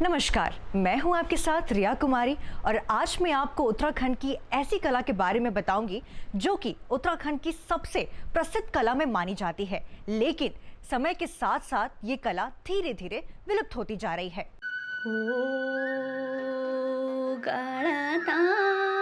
नमस्कार, मैं हूं आपके साथ रिया कुमारी और आज मैं आपको उत्तराखंड की ऐसी कला के बारे में बताऊंगी जो कि उत्तराखंड की सबसे प्रसिद्ध कला में मानी जाती है, लेकिन समय के साथ साथ ये कला धीरे धीरे विलुप्त होती जा रही है। हो गाळा तारोगा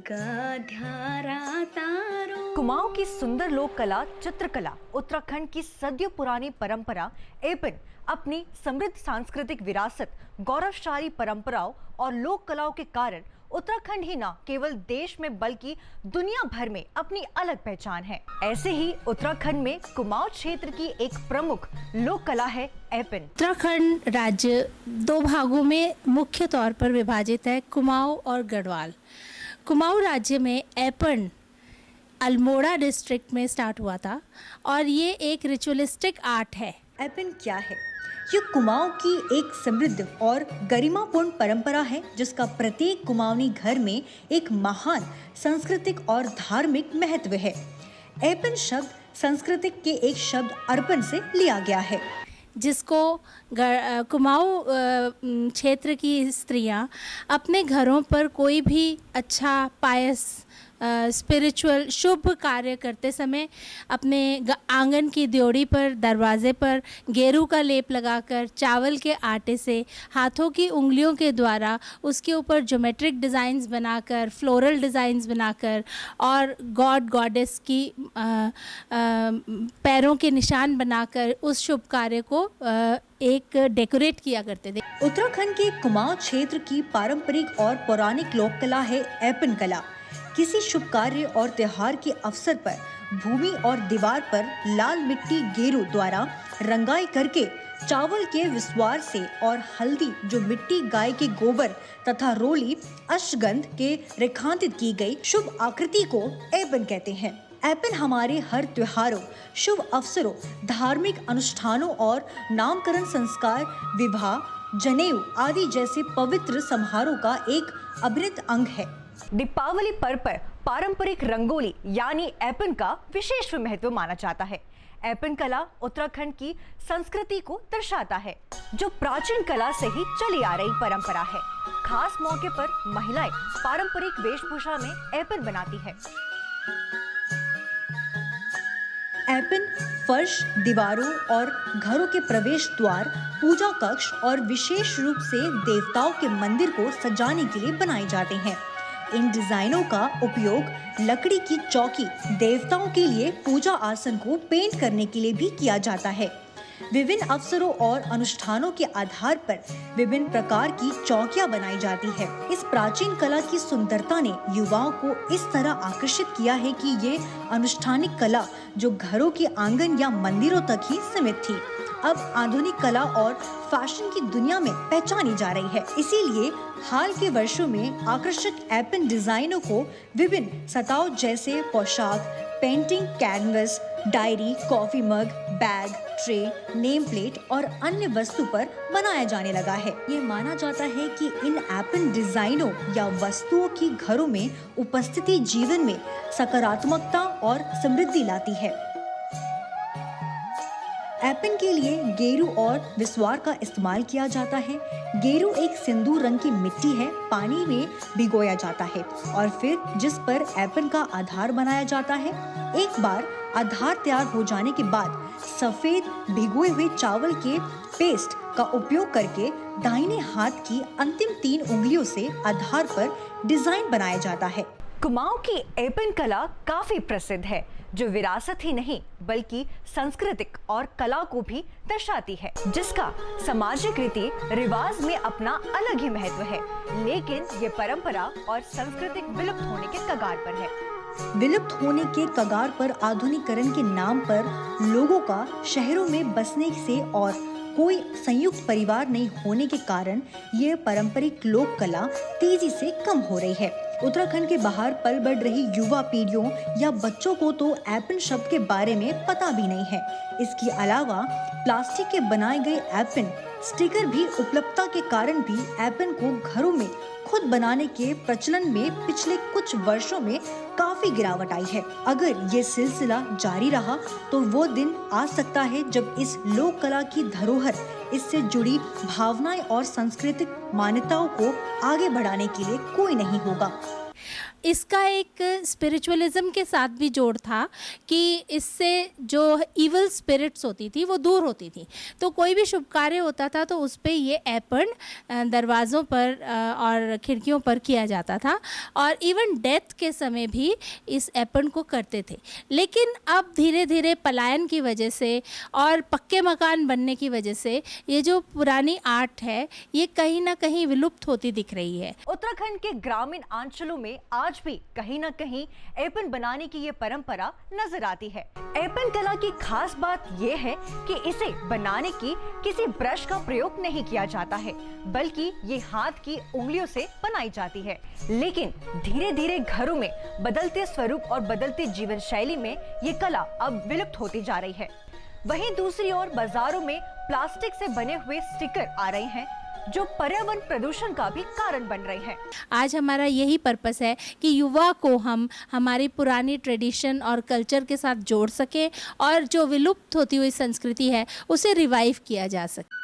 गाध्यारा तारो। कुमाऊं की सुंदर लोक कला चित्रकला उत्तराखंड की सदियों पुरानी परंपरा एवं अपनी समृद्ध सांस्कृतिक विरासत, गौरवशाली परंपराओं और लोक कलाओं के कारण उत्तराखंड ही न केवल देश में बल्कि दुनिया भर में अपनी अलग पहचान है। ऐसे ही उत्तराखंड में कुमाऊं क्षेत्र की एक प्रमुख लोक कला है एपन। उत्तराखंड राज्य दो भागों में मुख्य तौर पर विभाजित है, कुमाऊं और गढ़वाल। कुमाऊं राज्य में एपन अल्मोड़ा डिस्ट्रिक्ट में स्टार्ट हुआ था और ये एक रिचुअलिस्टिक आर्ट है। एपन क्या है? ये कुमाऊं की एक समृद्ध और गरिमापूर्ण परंपरा है जिसका प्रत्येक कुमाऊनी घर में एक महान सांस्कृतिक और धार्मिक महत्व है। एपन शब्द सांस्कृतिक के एक शब्द अर्पण से लिया गया है, जिसको कुमाऊं क्षेत्र की स्त्रियां अपने घरों पर कोई भी अच्छा पायस स्पिरिचुअल शुभ कार्य करते समय अपने आंगन की ड्योढ़ी पर, दरवाजे पर गेरू का लेप लगाकर चावल के आटे से हाथों की उंगलियों के द्वारा उसके ऊपर ज्योमेट्रिक डिज़ाइंस बनाकर, फ्लोरल डिज़ाइंस बनाकर और गॉड गॉडेस की पैरों के निशान बनाकर उस शुभ कार्य को एक डेकोरेट किया करते थे। उत्तराखंड के कुमाऊं क्षेत्र की पारंपरिक और पौराणिक लोक कला है एपन कला। किसी शुभ कार्य और त्योहार के अवसर पर भूमि और दीवार पर लाल मिट्टी गेरू द्वारा रंगाई करके चावल के विस्वार से और हल्दी जो मिट्टी गाय के गोबर तथा रोली अश्वगंध के रेखांकित की गई शुभ आकृति को एपन कहते हैं। एपन हमारे हर त्योहारों, शुभ अवसरों, धार्मिक अनुष्ठानों और नामकरण संस्कार, विवाह, जनेऊ आदि जैसे पवित्र समारोह का एक अभिन्न अंग है। दीपावली पर्व पर पारंपरिक रंगोली यानी एपन का विशेष महत्व माना जाता है। एपन कला उत्तराखंड की संस्कृति को दर्शाता है, जो प्राचीन कला से ही चली आ रही परंपरा है। खास मौके पर महिलाएं पारंपरिक वेशभूषा में एपन बनाती है। एपन फर्श, दीवारों और घरों के प्रवेश द्वार, पूजा कक्ष और विशेष रूप से देवताओं के मंदिर को सजाने के लिए बनाए जाते हैं। इन डिजाइनों का उपयोग लकड़ी की चौकी, देवताओं के लिए पूजा आसन को पेंट करने के लिए भी किया जाता है। विभिन्न अवसरों और अनुष्ठानों के आधार पर विभिन्न प्रकार की चौकियां बनाई जाती है। इस प्राचीन कला की सुंदरता ने युवाओं को इस तरह आकर्षित किया है कि ये अनुष्ठानिक कला जो घरों के आंगन या मंदिरों तक ही सीमित थी, अब आधुनिक कला और फैशन की दुनिया में पहचानी जा रही है। इसीलिए हाल के वर्षों में आकर्षक एपन डिजाइनों को विभिन्न सतहों जैसे पोशाक, painting, canvas, diary, coffee mug, bag, tray, name plate और अन्य वस्तु पर बनाया जाने लगा है। ये माना जाता है कि इन एपन डिजाइनों या वस्तुओं की घरों में उपस्थिति जीवन में सकारात्मकता और समृद्धि लाती है। एपन के लिए गेरू और विस्वार का इस्तेमाल किया जाता है। गेरू एक सिंदूर रंग की मिट्टी है, पानी में भिगोया जाता है और फिर जिस पर एपन का आधार बनाया जाता है। एक बार आधार तैयार हो जाने के बाद सफेद भिगोए हुए चावल के पेस्ट का उपयोग करके दाहिने हाथ की अंतिम 3 उंगलियों से आधार पर डिजाइन बनाया जाता है। कुमाऊं की एपन कला काफी प्रसिद्ध है, जो विरासत ही नहीं बल्कि सांस्कृतिक और कला को भी दर्शाती है, जिसका सामाजिक रीति रिवाज में अपना अलग ही महत्व है। लेकिन ये परंपरा और संस्कृतिक विलुप्त होने के कगार पर है। विलुप्त होने के कगार पर आधुनिकीकरण के नाम पर लोगों का शहरों में बसने से और कोई संयुक्त परिवार नहीं होने के कारण ये पारंपरिक लोक कला तेजी से कम हो रही है। उत्तराखंड के बाहर पल बढ़ रही युवा पीढ़ियों या बच्चों को तो एपन शब्द के बारे में पता भी नहीं है। इसके अलावा प्लास्टिक के बनाए गए एपन स्टिकर भी उपलब्धता के कारण भी एपन को घरों में खुद बनाने के प्रचलन में पिछले कुछ वर्षों में काफी गिरावट आई है। अगर ये सिलसिला जारी रहा तो वो दिन आ सकता है जब इस लोक कला की धरोहर, इससे जुड़ी भावनाएं और सांस्कृतिक मान्यताओं को आगे बढ़ाने के लिए कोई नहीं होगा। इसका एक स्पिरिचुअलिज्म के साथ भी जोड़ था कि इससे जो इवल स्पिरिट्स होती थी वो दूर होती थी। तो कोई भी शुभ कार्य होता था तो उस पे ये एपन दरवाज़ों पर और खिड़कियों पर किया जाता था, और इवन डेथ के समय भी इस एपन को करते थे। लेकिन अब धीरे धीरे पलायन की वजह से और पक्के मकान बनने की वजह से ये जो पुरानी आर्ट है ये कहीं ना कहीं विलुप्त होती दिख रही है। उत्तराखंड के ग्रामीण अंचलों में आज भी कहीं ना कहीं एपन बनाने की ये परंपरा नजर आती है। एपन कला की खास बात ये है कि इसे बनाने की किसी ब्रश का प्रयोग नहीं किया जाता है, बल्कि ये हाथ की उंगलियों से बनाई जाती है। लेकिन धीरे धीरे घरों में बदलते स्वरूप और बदलते जीवन शैली में ये कला अब विलुप्त होती जा रही है। वहीं दूसरी ओर बाजारों में प्लास्टिक से बने हुए स्टिकर आ रहे हैं जो पर्यावरण प्रदूषण का भी कारण बन रहे हैं। आज हमारा यही पर्पस है कि युवा को हम हमारी पुरानी ट्रेडिशन और कल्चर के साथ जोड़ सकें और जो विलुप्त होती हुई संस्कृति है उसे रिवाइव किया जा सके।